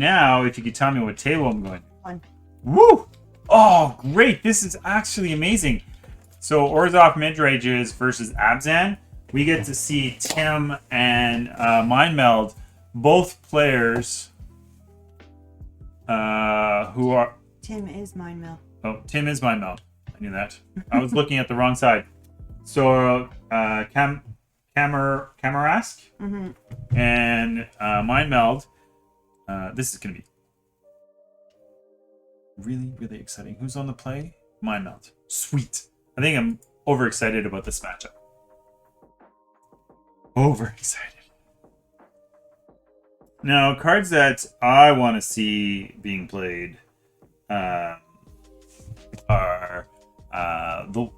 now, if you could tell me what table I'm going. 1. Woo! Oh, great. This is actually amazing. So Orzhov Midrange versus Abzan. We get to see Tim and Mindmeld, both players who are... Tim is Mindmeld. Oh, Tim is Mindmeld. I knew that. I was looking at the wrong side. So Kamarask and Mindmeld. This is going to be really, really exciting. Who's on the play? Mindmeld. Sweet. I think I'm overexcited about this matchup. Overexcited. Now, cards that I want to see being played are the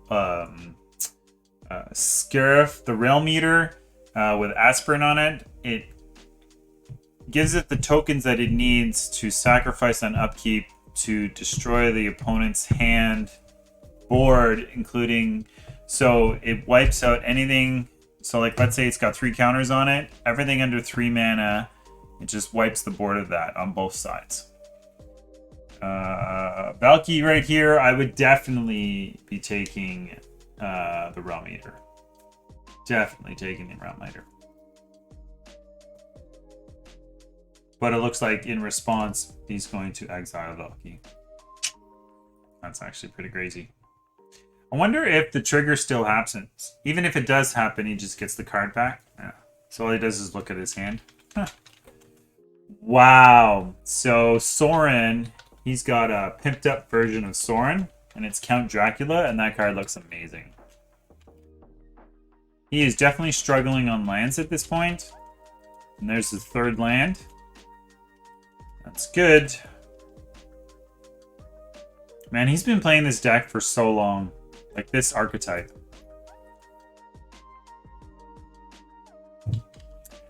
Scarif, the Rail Meter with Aspirin on it. It gives it the tokens that it needs to sacrifice on upkeep to destroy the opponent's hand board, including, so it wipes out anything. So like, let's say it's got 3 counters on it, everything under 3 mana, it just wipes the board of that on both sides. Valky right here, I would definitely be taking the Realm Eater. Definitely taking the Realm Eater. But it looks like in response, he's going to exile Valky. That's actually pretty crazy. I wonder if the trigger still happens. Even if it does happen, he just gets the card back. Yeah. So all he does is look at his hand. Huh. Wow. So Sorin, he's got a pimped up version of Sorin, and it's Count Dracula, and that card looks amazing. He is definitely struggling on lands at this point. And there's his 3rd land. That's good. Man, he's been playing this deck for so long. Like this archetype.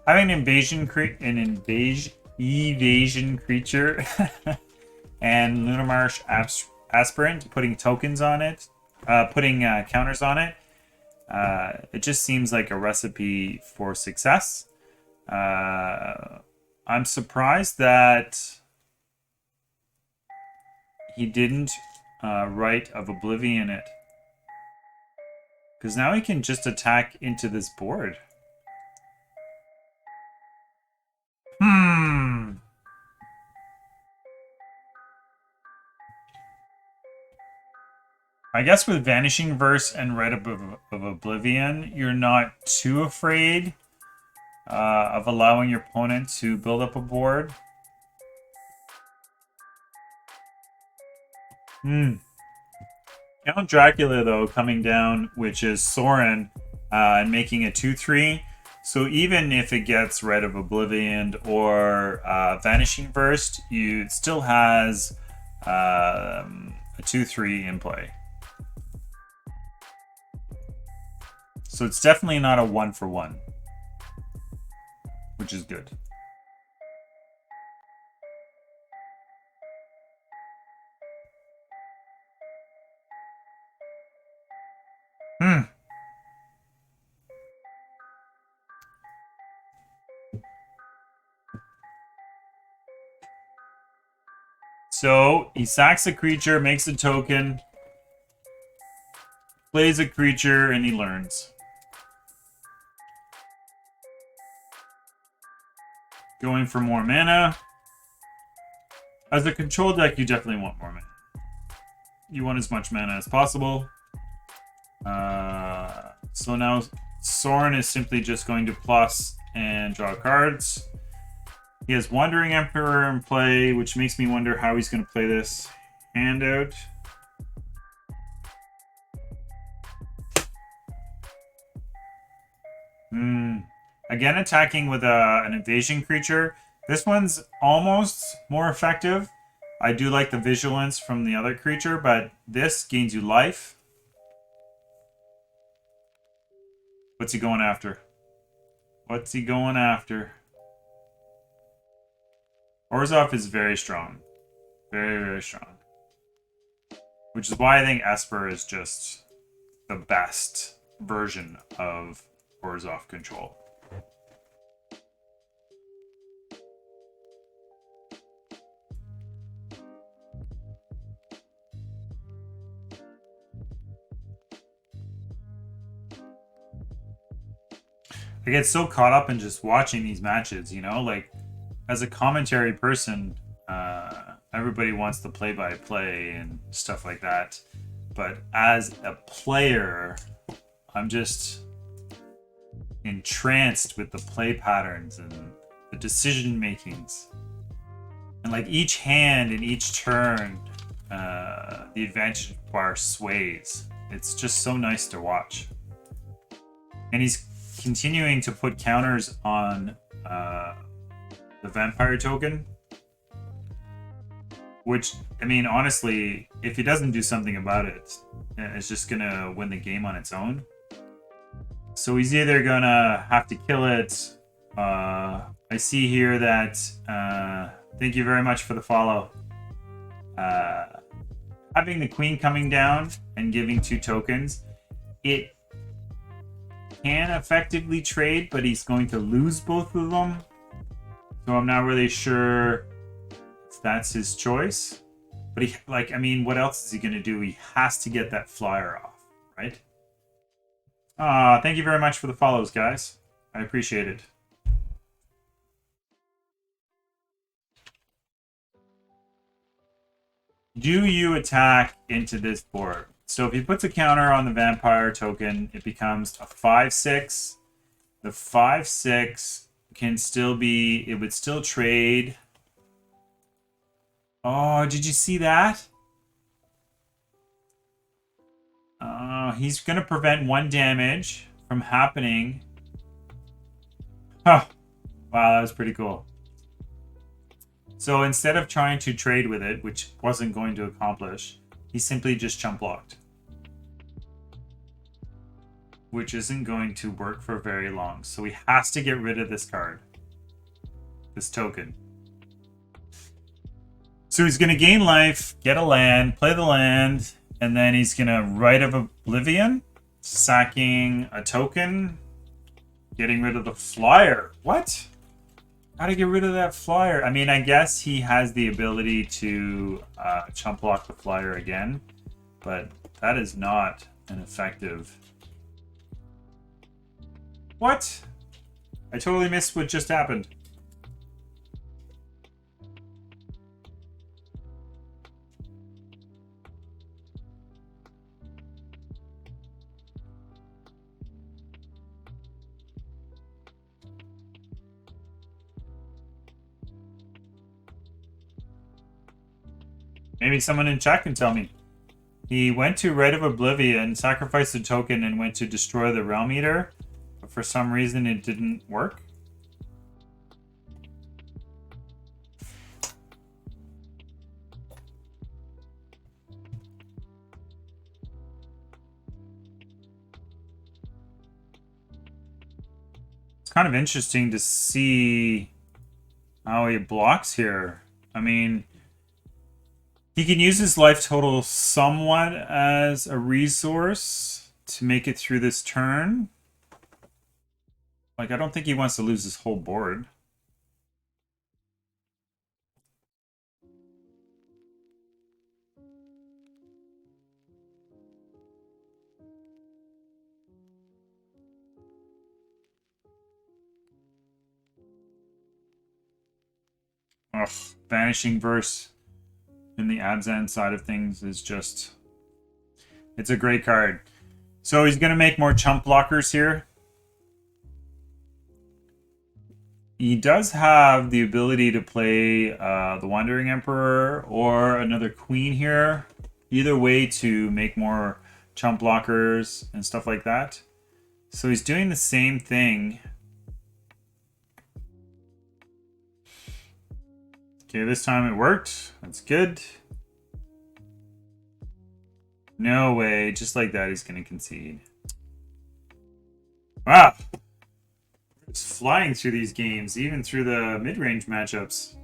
Having an evasion creature and Lunamarsh Aspirant, putting tokens on it, putting counters on it. It just seems like a recipe for success. I'm surprised that he didn't Rite of Oblivion it. Because now he can just attack into this board. I guess with Vanishing Verse and Rite of Oblivion, you're not too afraid of allowing your opponent to build up a board. Count Dracula, though, coming down, which is Sorin, and making a 2/3. So even if it gets Rite of Oblivion or Vanishing Verse, it still has a 2/3 in play. So it's definitely not a 1-for-1, which is good. So he sacks a creature, makes a token, plays a creature, and he learns. Going for more mana. As a control deck, you definitely want more mana. You want as much mana as possible. So now Sorin is simply just going to plus and draw cards. He has Wandering Emperor in play, which makes me wonder how he's going to play this hand out. Again, attacking with an evasion creature. This one's almost more effective. I do like the vigilance from the other creature, but this gains you life. What's he going after? What's he going after? Orzhov is very strong. Very, very strong. Which is why I think Esper is just the best version of Orzhov control. I get so caught up in just watching these matches, you know, like as a commentary person, everybody wants the play-by-play and stuff like that. But as a player, I'm just entranced with the play patterns and the decision makings. And like each hand and each turn, the advantage bar sways. It's just so nice to watch. And he's continuing to put counters on the vampire token, which, I mean, honestly, if he doesn't do something about it, it's just gonna win the game on its own. So he's either gonna have to kill it. I see here that thank you very much for the follow. Having the queen coming down and giving 2 tokens, it can effectively trade, but he's going to lose both of them. So I'm not really sure if that's his choice. But he, like, I mean, what else is he going to do? He has to get that flyer off, right? Thank you very much for the follows, guys. I appreciate it. Do you attack into this board? So if he puts a counter on the vampire token, it becomes a 5/6. The 5/6 can still be, it would still trade. Oh, did you see that? He's going to prevent 1 damage from happening. Oh, wow, that was pretty cool. So instead of trying to trade with it, which wasn't going to accomplish, he simply just chump blocked. Which isn't going to work for very long. So he has to get rid of this card. This token. So he's going to gain life, get a land, play the land, and then he's going to Rite of Oblivion, sacking a token, getting rid of the flyer. What? How to get rid of that flyer? I mean, I guess he has the ability to chump block the flyer again, but that is not an effective... What? I totally missed what just happened. Maybe someone in chat can tell me. He went to Rite of Oblivion, sacrificed a token, and went to destroy the Realm Eater. But for some reason, it didn't work. It's kind of interesting to see how he blocks here. I mean... He can use his life total somewhat as a resource to make it through this turn. Like, I don't think he wants to lose his whole board. Ugh, Vanishing Verse in the Abzan side of things is just... It's a great card. So he's going to make more chump blockers here. He does have the ability to play the Wandering Emperor or another Queen here. Either way to make more chump blockers and stuff like that. So he's doing the same thing. Okay, this time it worked. That's good. No way. Just like that, he's going to concede. Wow. It's flying through these games, even through the mid-range matchups.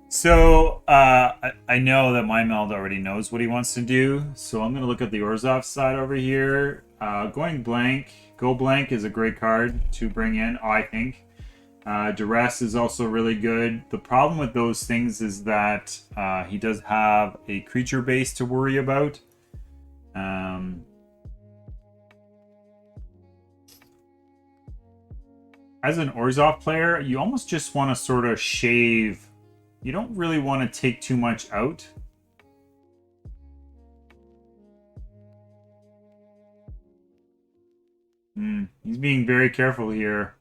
So, I know that my Meld already knows what he wants to do. So I'm going to look at the Orzhov side over here. Going blank. Go blank is a great card to bring in, I think. Duress is also really good. The problem with those things is that he does have a creature base to worry about. As an Orzhov player, you almost just want to sort of shave. You don't really want to take too much out. He's being very careful here.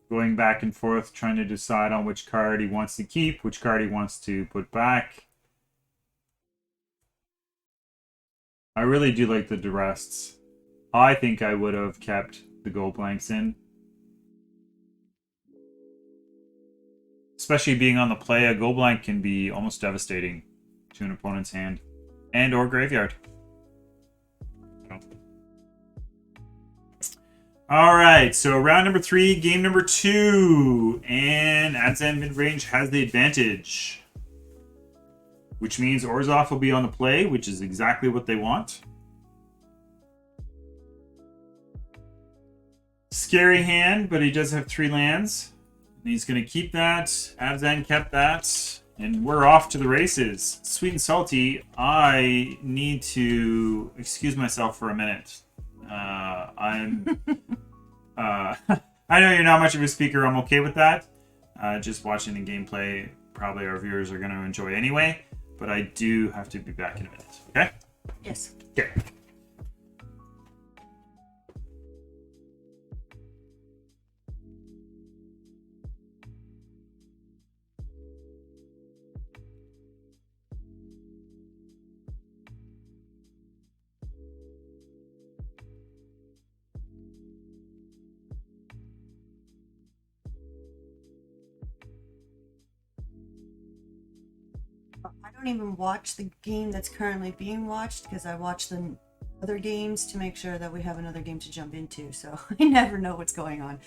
Going back and forth, trying to decide on which card he wants to keep, which card he wants to put back. I really do like the Durests. I think I would have kept the gold blanks in. Especially being on the play, a gold blank can be almost devastating to an opponent's hand and or graveyard. All right, so round number 3, game number 2, and Orzhov Midrange has the advantage, which means Orzhov will be on the play, which is exactly what they want. Scary hand, but he does have 3 lands. He's going to keep that. Orzhov kept that, and we're off to the races. Sweet and salty, I need to excuse myself for a minute. I know you're not much of a speaker. I'm okay with that. Just watching the gameplay, probably our viewers are going to enjoy anyway. But I do have to be back in a minute. Okay? Yes. Okay. I don't even watch the game that's currently being watched because I watch the other games to make sure that we have another game to jump into. So I never know what's going on,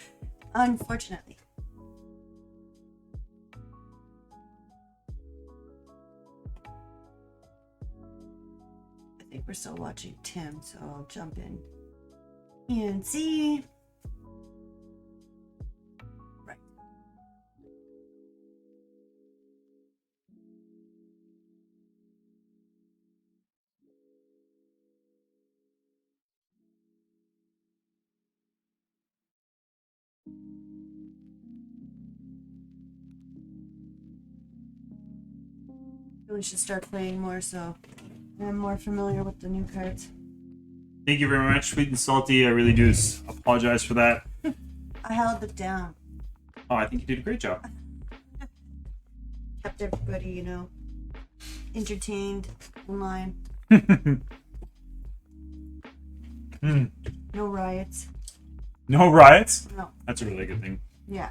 unfortunately. I think we're still watching Tim, so I'll jump in and see. Right. Really should start playing more so I'm more familiar with the new cards. Thank you very much, Sweet and Salty. I really do apologize for that. I held it down. Oh, I think you did a great job. Kept everybody, you know, entertained online. No riots. No riots? No. That's a really good thing. Yeah.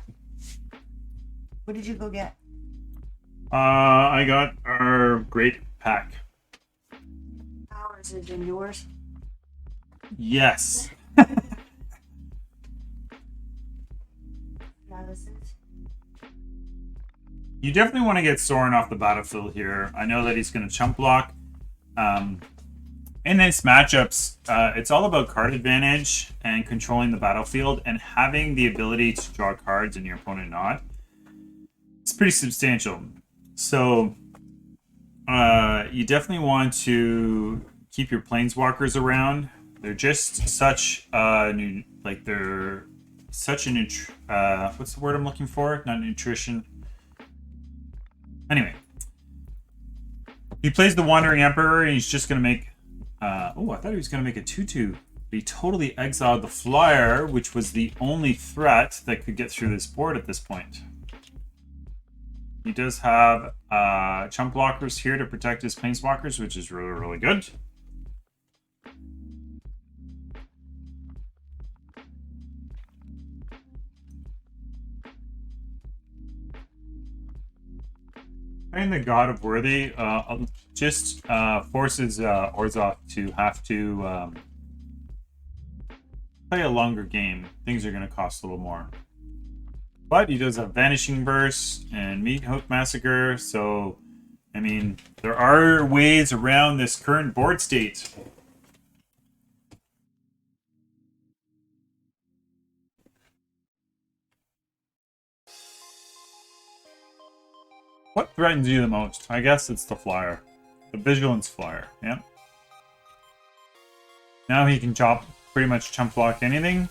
What did you go get? I got our great pack. Ours is in yours. Yes. Yeah, this is. You definitely want to get Soren off the battlefield here. I know that he's going to chump block. In these matchups, it's all about card advantage and controlling the battlefield and having the ability to draw cards and your opponent not. It's pretty substantial. So you definitely want to keep your planeswalkers around. They're just such they're such an what's the word I'm looking for? Not nutrition. Anyway, he plays the Wandering Emperor, and he's just gonna make. I thought he was gonna make a 2/2. But he totally exiled the Flyer, which was the only threat that could get through this board at this point. He does have chump blockers here to protect his planeswalkers, which is really, really good. And the God of Worthy just forces Orzhov to have to play a longer game. Things are going to cost a little more. But he does have Vanishing Burst and Meat Hook Massacre, so, I mean, there are ways around this current board state. What threatens you the most? I guess it's the Flyer. The Vigilance Flyer, yeah. Now he can pretty much chump block anything.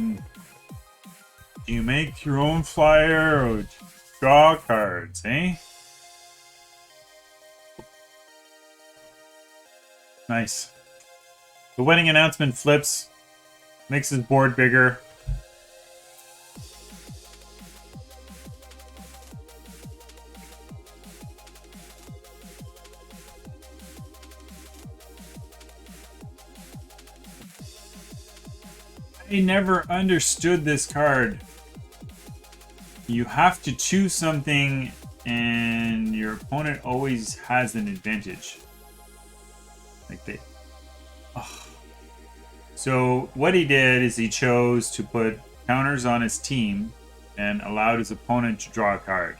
Do you make your own flyer or draw cards, eh? Nice. The wedding announcement flips, makes his board bigger. I never understood this card. You have to choose something and your opponent always has an advantage. Like they... Oh. So what he did is he chose to put counters on his team and allowed his opponent to draw a card.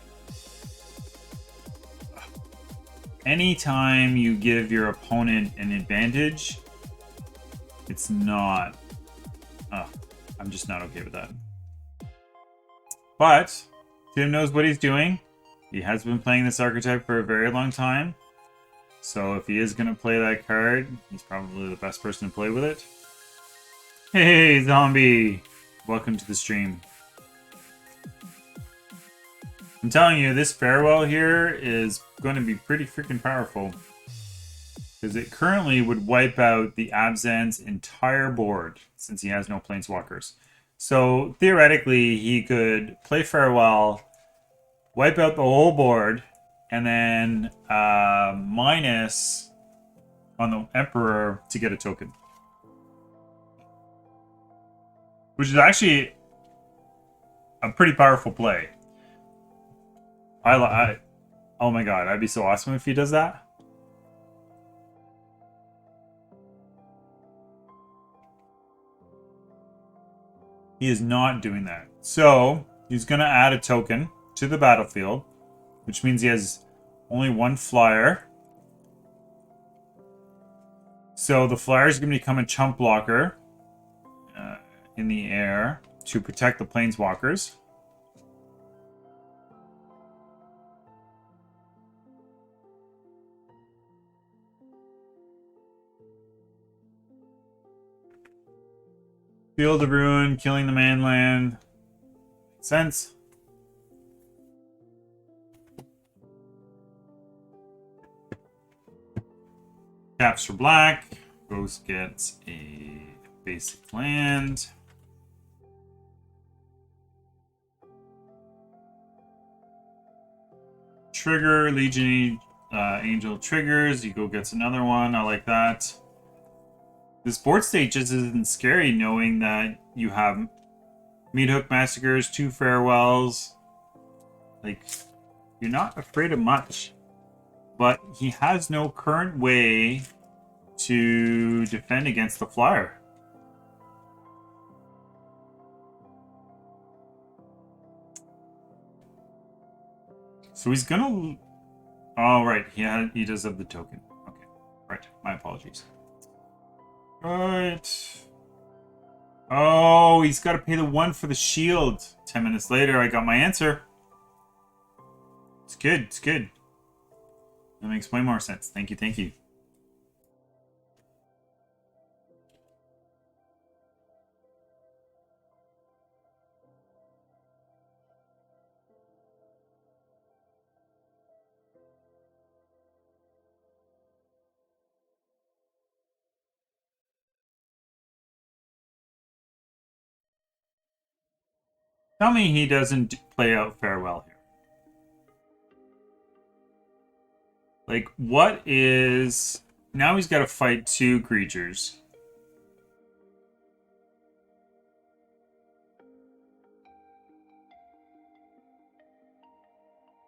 Anytime you give your opponent an advantage, it's not... Oh, I'm just not okay with that. But Tim knows what he's doing. He has been playing this archetype for a very long time. So if he is going to play that card, he's probably the best person to play with it. Hey, Zombie! Welcome to the stream. I'm telling you, this farewell here is going to be pretty freaking powerful. Because it currently would wipe out the Abzan's entire board, since he has no Planeswalkers. So, theoretically, he could play Farewell, wipe out the whole board, and then minus on the Emperor to get a token. Which is actually a pretty powerful play. Oh my god, that'd be so awesome if he does that. He is not doing that. So, he's going to add a token to the battlefield, which means he has only one flyer. So, the flyer is going to become a chump blocker in the air to protect the Planeswalkers. Field of Ruin, killing the manland. Makes sense. Taps for black. Ghost gets a basic land. Trigger, Legion Angel triggers. You go gets another one. I like that. This board state just isn't scary, knowing that you have Meathook Massacres, 2 Farewells. Like, you're not afraid of much. But he has no current way to defend against the flyer. So he's gonna... Oh, right. He does have the token. Okay. Right. My apologies. Right. Oh, he's got to pay the 1 for the shield. 10 minutes later, I got my answer. It's good. It's good. That makes way more sense. Thank you. Thank you. Tell me he doesn't play out Farewell here. Like, what is... Now he's got to fight 2 creatures.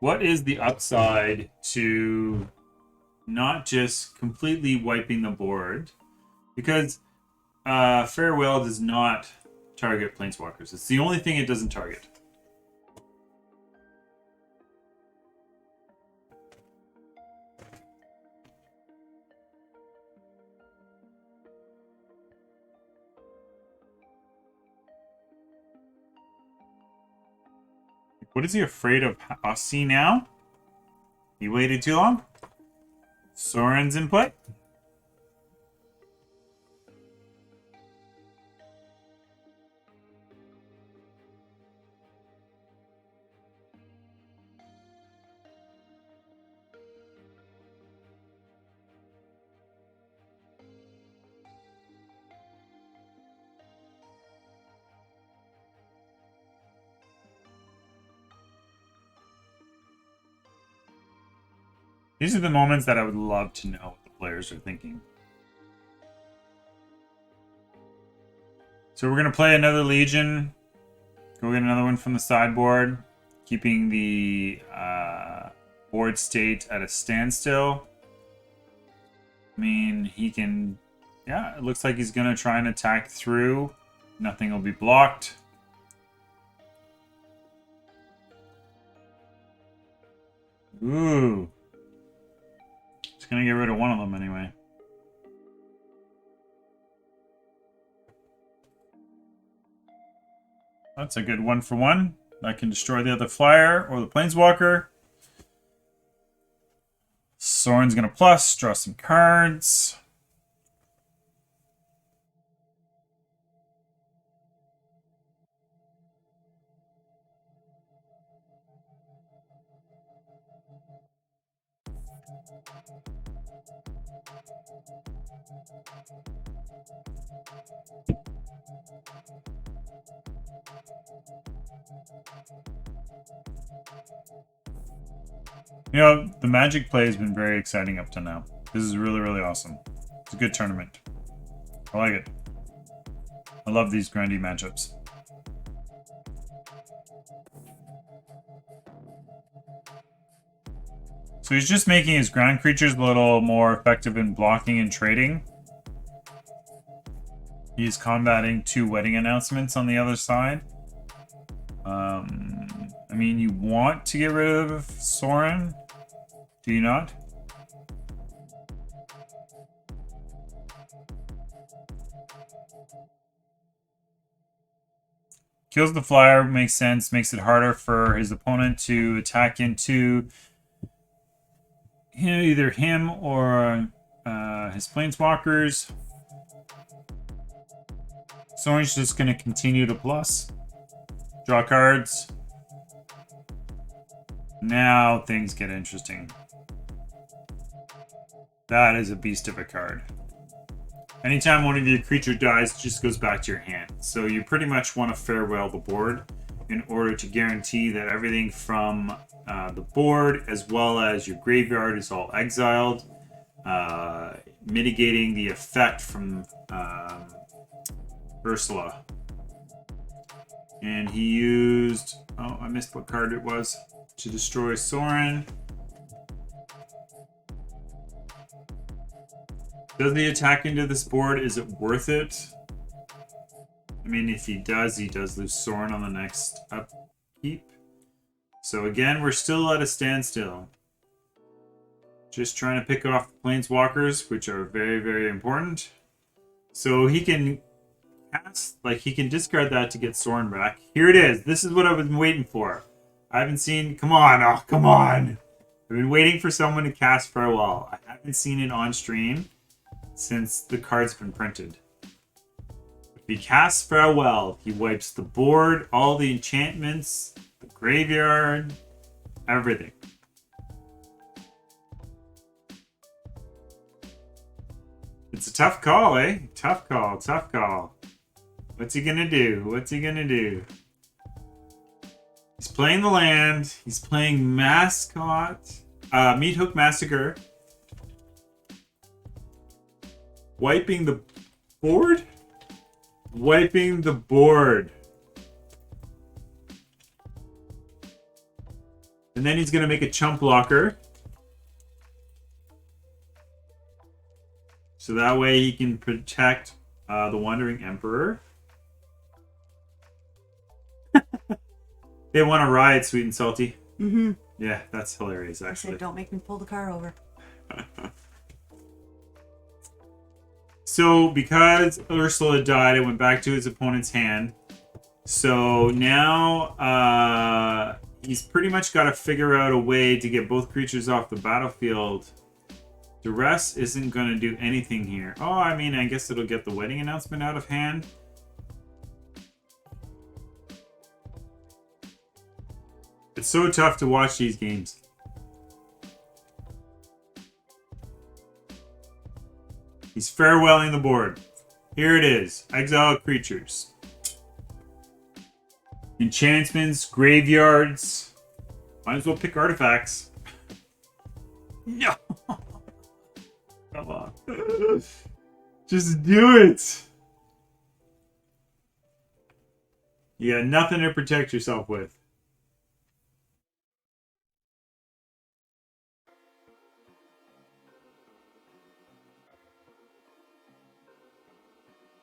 What is the upside to not just completely wiping the board? Because Farewell does not target Planeswalkers. It's the only thing it doesn't target. What is he afraid of? See now? He waited too long? Soren's in play? These are the moments that I would love to know what the players are thinking. So we're going to play another Legion. Go get another one from the sideboard. Keeping the board state at a standstill. I mean, he can... Yeah, it looks like he's going to try and attack through. Nothing will be blocked. Ooh. Just going to get rid of one of them anyway. That's a good 1-for-1. That can destroy the other flyer or the planeswalker. Soren's going to plus, draw some cards. You know, the Magic play has been very exciting up to now. This is really, really awesome. It's a good tournament. I like it. I love these grindy matchups. So he's just making his ground creatures a little more effective in blocking and trading. He's combating 2 wedding announcements on the other side. I mean, you want to get rid of Soren, do you not? Kills the flyer, makes sense, makes it harder for his opponent to attack into either him or his planeswalkers. Soren's just going to continue to plus. Draw cards. Now things get interesting. That is a beast of a card. Anytime one of your creature dies, it just goes back to your hand. So you pretty much want to farewell the board in order to guarantee that everything from the board as well as your graveyard is all exiled, mitigating the effect from Ursula. And he used... Oh, I missed what card it was. To destroy Soren. Does he attack into this board? Is it worth it? I mean, if he does lose Soren on the next upkeep. So again, we're still at a standstill. Just trying to pick off the planeswalkers, which are very, very important. So he can cast, like he can discard that to get Soren back. Here it is. This is what I've been waiting for. I haven't seen... Come on. Oh, come on. I've been waiting for someone to cast Farewell. I haven't seen it on stream since the card's been printed. If he casts Farewell, he wipes the board, all the enchantments, the graveyard, everything. It's a tough call, eh? Tough call, tough call. What's he gonna do? What's he gonna do? He's playing the land. He's playing Mascot. Meat Hook Massacre. Wiping the board? Wiping the board. And then he's going to make a chump blocker. So that way he can protect the Wandering Emperor. They want to ride, Sweet and Salty. Mm-hmm. Yeah, that's hilarious, actually. I said, don't make me pull the car over. So, because Ursula died, it went back to his opponent's hand. So, now he's pretty much got to figure out a way to get both creatures off the battlefield. Duress isn't going to do anything here. Oh, I mean, I guess it'll get the wedding announcement out of hand. It's so tough to watch these games. He's farewelling the board. Here it is. Exile creatures. Enchantments, graveyards. Might as well pick artifacts. No! Come on. Just do it! You got nothing to protect yourself with.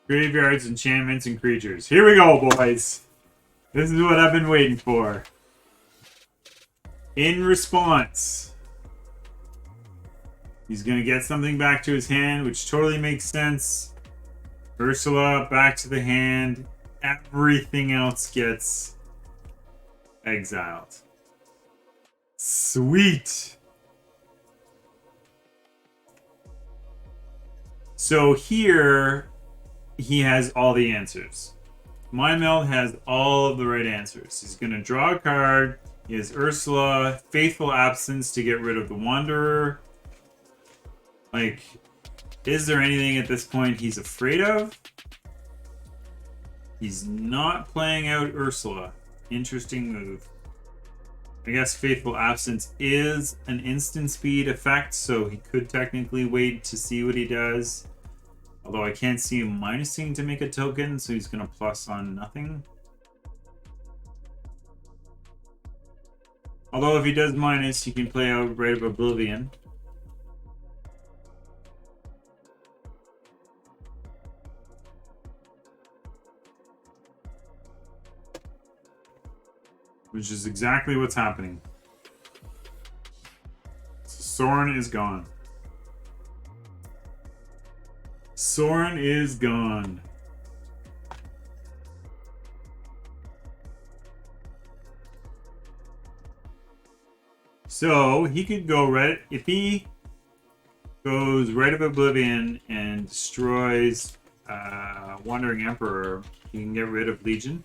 Graveyards, enchantments, and creatures. Here we go, boys. This is what I've been waiting for. In response, he's going to get something back to his hand, which totally makes sense. Ursula, back to the hand. Everything else gets exiled. Sweet. So here, he has all the answers. Mind Meld has all of the right answers. He's going to draw a card. He has Ursula, Faithful Absence to get rid of the Wanderer. Like, is there anything at this point he's afraid of? He's not playing out Ursula. Interesting move. I guess Faithful Absence is an instant speed effect, so he could technically wait to see what he does. Although I can't see him minusing to make a token, so he's going to plus on nothing. Although if he does minus, he can play out Rite of Oblivion. Which is exactly what's happening. So Sorin is gone. Sorin is gone. So he could go right if he goes Rite of Oblivion and destroys Wandering Emperor, he can get rid of Legion.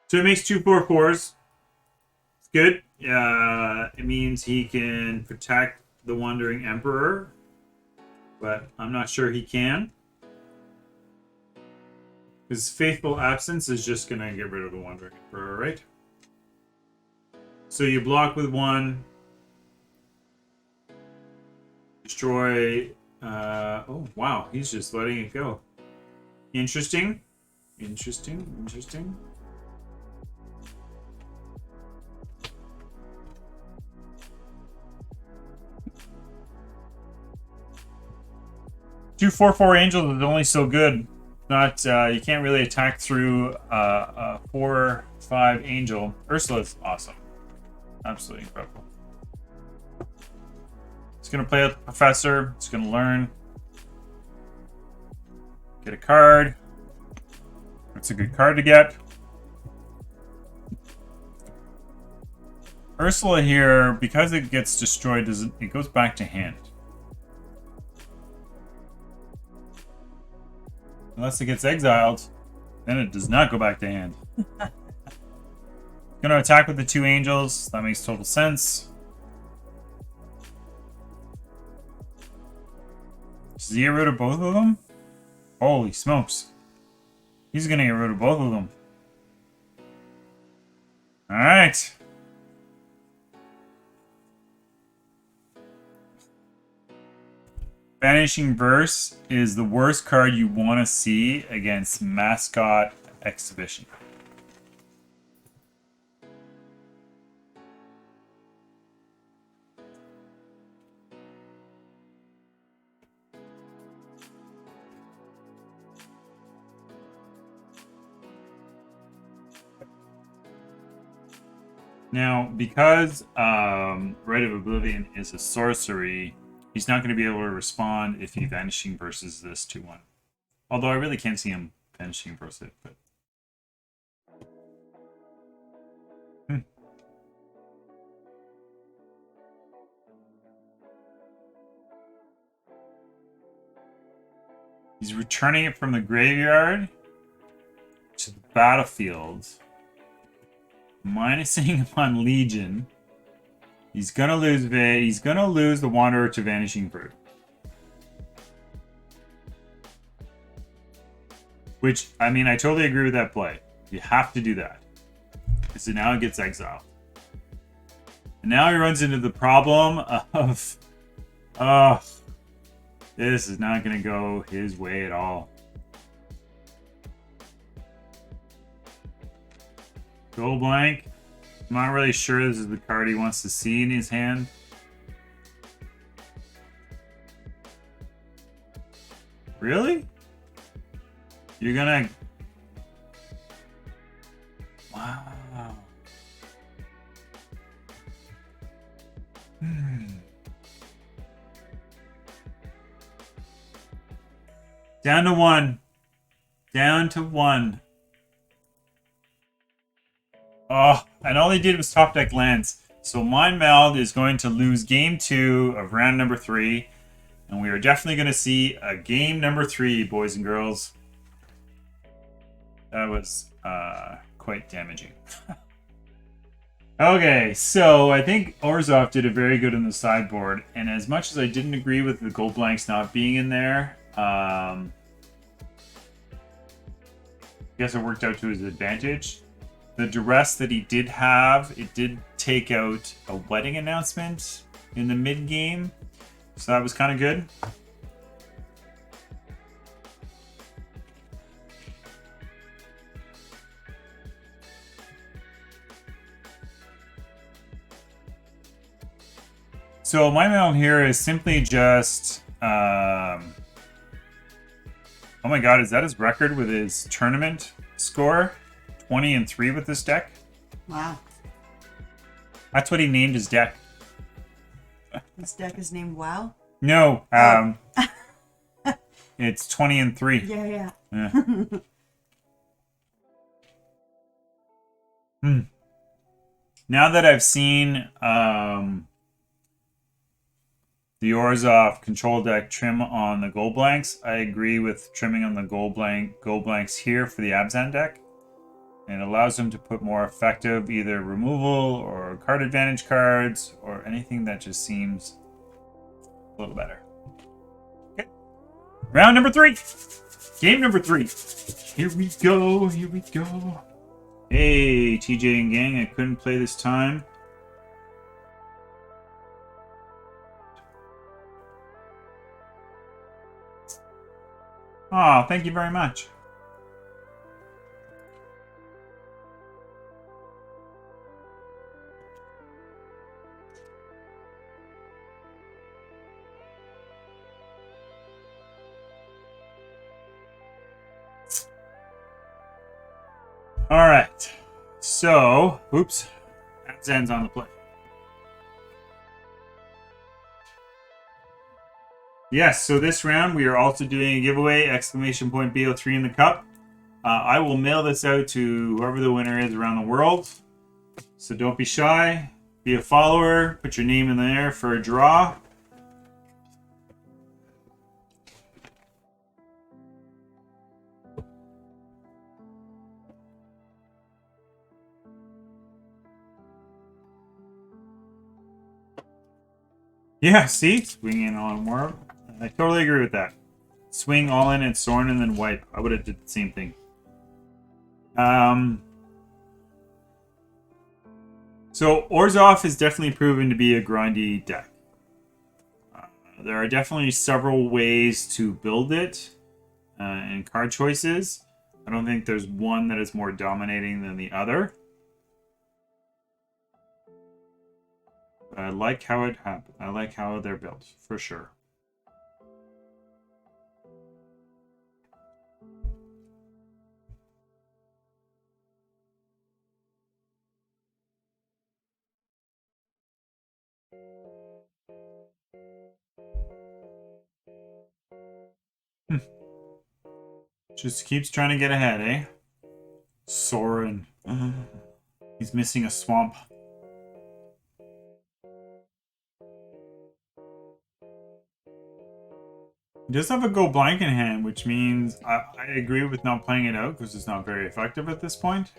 So it makes 2/4/4s. It's good. It means he can protect the Wandering Emperor, but I'm not sure he can. Because Faithful Absence is just going to get rid of the Wandering Emperor, right? So you block with one. Destroy. Oh, wow. He's just letting it go. Interesting. Interesting. Interesting. Two 4/4 angels is only so good. Not you can't really attack through a 4/5 angel. Ursula's awesome, absolutely incredible. It's gonna play out the professor. It's gonna learn. Get a card. It's a good card to get. Ursula here, because it gets destroyed, it goes back to hand. Unless it gets exiled, then it does not go back to hand. Gonna attack with the two angels. That makes total sense. Does he get rid of both of them? Holy smokes. He's gonna get rid of both of them. Alright. Vanishing Verse is the worst card you want to see against Mascot Exhibition. Now, because Rite of Oblivion is a sorcery, he's not going to be able to respond if he Vanishing Versus this 2/1. Although I really can't see him Vanishing Versus it, but... He's returning it from the graveyard to the battlefield. minusing him on Legion. He's gonna lose He's gonna lose the Wanderer to Vanishing Fruit. Which, I mean, I totally agree with that play. You have to do that. So now it gets exiled. And now he runs into the problem of... Oh, this is not going to go his way at all. Go blank. I'm not really sure this is the card he wants to see in his hand. Really? You're gonna... Wow. Down to one. Down to one. Oh, and all he did was top deck lands. So Mind Meld is going to lose game 2 of round number 3. And we are definitely going to see a game number 3, boys and girls. That was quite damaging. Okay, so I think Orzhov did it very good in the sideboard. And as much as I didn't agree with the gold blanks not being in there, I guess it worked out to his advantage. The duress that he did have, it did take out a wedding announcement in the mid-game. So that was kind of good. So my mail here is simply just... oh my god, is that his record with his tournament score? 20-3 with this deck? Wow. That's what he named his deck. This deck is named WoW? No, it's 20-3. Yeah. Now that I've seen the Orzhov control deck trim on the gold blanks, I agree with trimming on the gold blanks here for the Abzan deck. And it allows them to put more effective either removal or card advantage cards or anything that just seems a little better. Okay. Round number 3. Game number 3. Here we go. Here we go. Hey, TJ and gang. I couldn't play this time. Oh, thank you very much. All right, so, oops, Abzan's on the play. Yes, so this round we are also doing a giveaway, exclamation point BO3 in the cup. I will mail this out to whoever the winner is around the world. So don't be shy, be a follower, put your name in there for a draw. Yeah, see? Swing in on more. I totally agree with that. Swing all in and Sorin and then wipe. I would have did the same thing. So Orzhov is definitely proven to be a grindy deck. There are definitely several ways to build it and card choices. I don't think there's one that is more dominating than the other. I like how it happened. I like how they're built, for sure. Just keeps trying to get ahead, eh? Sorin. He's missing a swamp. He does have a go blank in hand, which means I agree with not playing it out because it's not very effective at this point.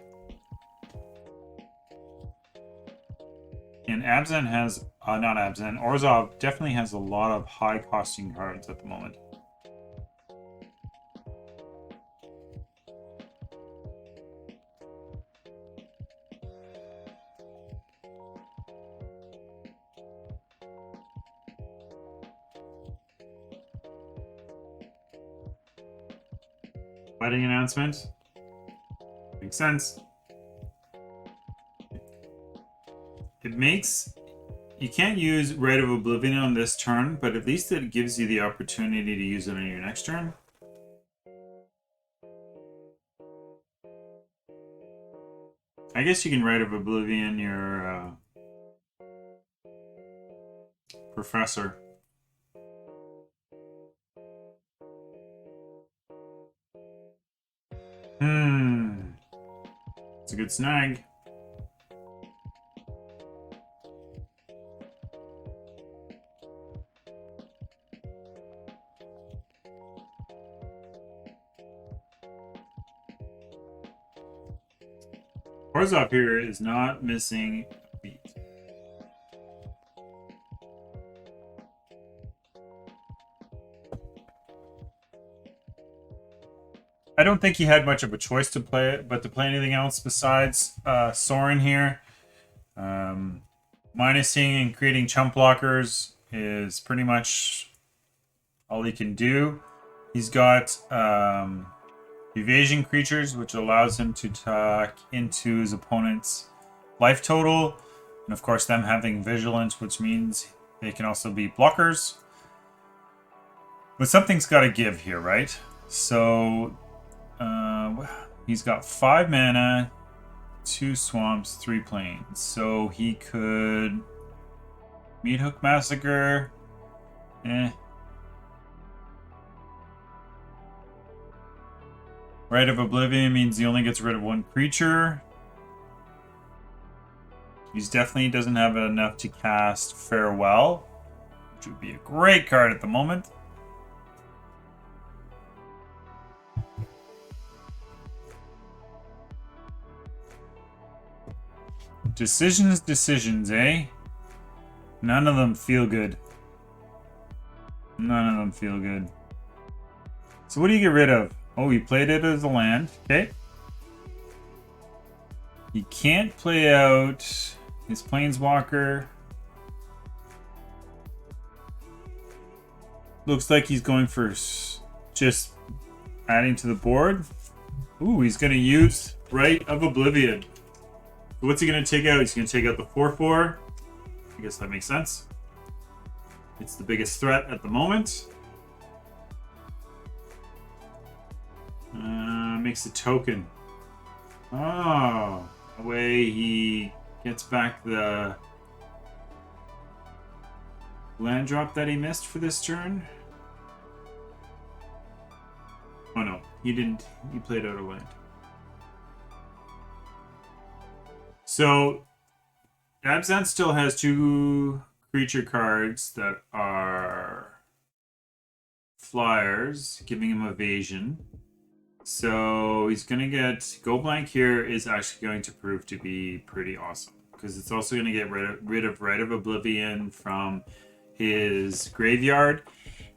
And Abzan has, not Abzan, Orzhov definitely has a lot of high costing cards at the moment. Wedding announcement. Makes sense. It makes... You can't use Rite of Oblivion on this turn, but at least it gives you the opportunity to use it on your next turn. I guess you can Rite of Oblivion your Professor. It's a good snag. Orzhov here is not missing a beat. I don't think he had much of a choice to play it, but to play anything else besides Sorin here. Minusing and creating chump blockers is pretty much all he can do. He's got evasion creatures, which allows him to attack into his opponent's life total. And of course, them having vigilance, which means they can also be blockers. But something's got to give here, right? So he's got 5 mana, 2 swamps, 3 plains. So he could Meat Hook Massacre. Rite of Oblivion means he only gets rid of 1 creature. He definitely doesn't have enough to cast Farewell, which would be a great card at the moment. Decisions, eh? None of them feel good. None of them feel good. So what do you get rid of? Oh, he played it as a land. Okay. He can't play out his Planeswalker. Looks like he's going for just adding to the board. Ooh, he's going to use Rite of Oblivion. What's he going to take out? He's going to take out the 4/4. I guess that makes sense. It's the biggest threat at the moment. Makes a token. Oh, away he gets back the land drop that he missed for this turn. Oh no, he didn't. He played out a land. So Abzan still has 2 creature cards that are flyers, giving him evasion. So he's going to get... Go blank here is actually going to prove to be pretty awesome, because it's also going to get rid of Rite of Oblivion from his graveyard.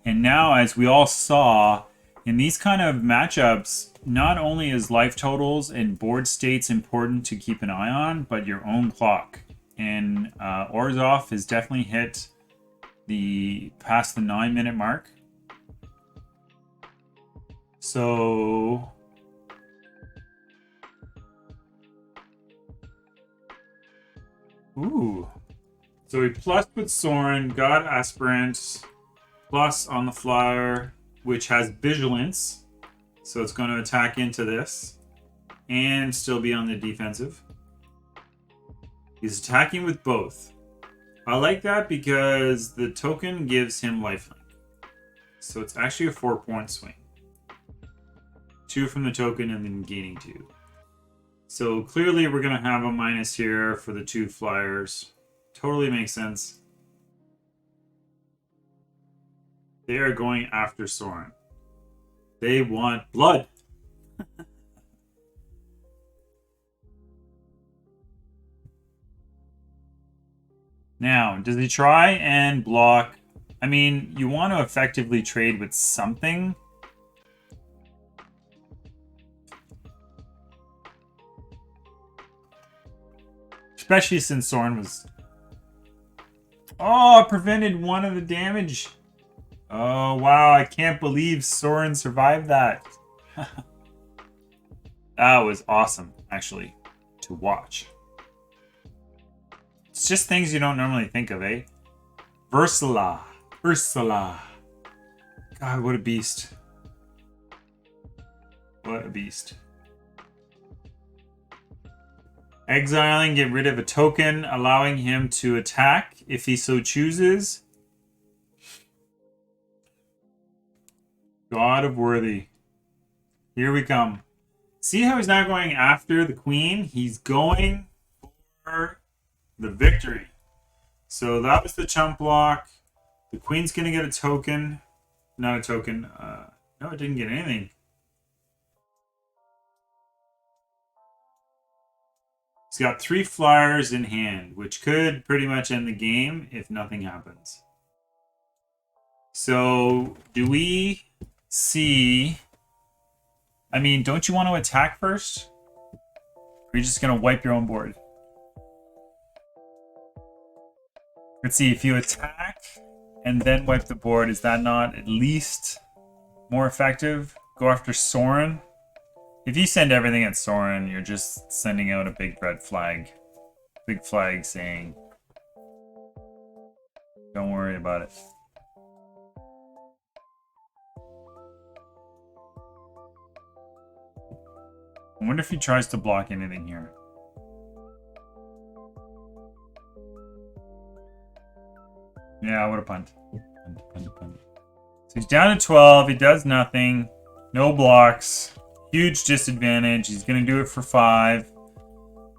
And now, as we all saw, in these kind of matchups, not only is life totals and board states important to keep an eye on, but your own clock. And Orzhov has definitely hit past the 9-minute mark. So so he plussed with Sorin, got Aspirant, plus on the flyer, which has Vigilance. So it's going to attack into this and still be on the defensive. He's attacking with both. I like that because the token gives him lifelink. So it's actually a 4-point swing. 2 from the token and then gaining 2. So clearly we're going to have a minus here for the 2 flyers. Totally makes sense. They are going after Sorin. They want blood. Now, does he try and block? I mean, you want to effectively trade with something. Especially since Soren was... Oh, prevented one of the damage. Oh, wow. I can't believe Soren survived that. That was awesome, actually, to watch. It's just things you don't normally think of, eh? Ursula. God, what a beast. What a beast. Exiling, get rid of a token, allowing him to attack if he so chooses. God of Worthy. Here we come. See how he's not going after the queen? He's going for the victory. So that was the chump block. The queen's going to get a token. Not a token. No, it didn't get anything. He's got 3 flyers in hand, which could pretty much end the game if nothing happens. So, do we see... I mean, don't you want to attack first? Or are you just going to wipe your own board? Let's see, if you attack and then wipe the board, is that not at least more effective? Go after Soren. If you send everything at Soren, you're just sending out a big red flag. Big flag saying, don't worry about it. I wonder if he tries to block anything here. Yeah, I would have punt. Punt. So he's down to 12. He does nothing. No blocks. Huge disadvantage. He's going to do it for 5.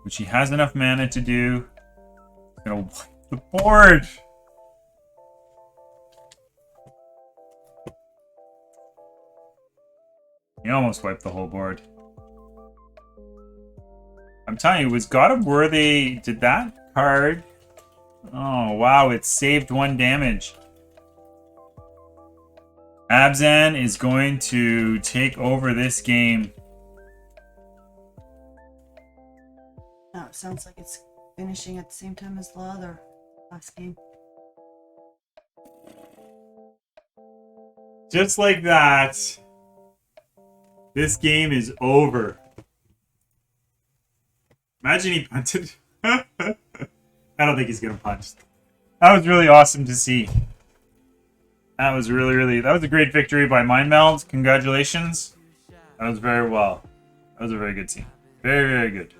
Which he has enough mana to do. He's going to wipe the board. He almost wiped the whole board. I'm telling you, was God of Worthy... Did that card... Oh, wow, it saved 1 damage. Abzan is going to take over this game. No, it sounds like it's finishing at the same time as the other last game. Just like that, this game is over. Imagine he punted. I don't think he's going to punch. That was really awesome to see. That was that was a great victory by Mindmeld. Congratulations. That was very well. That was a very good scene. Very, very good.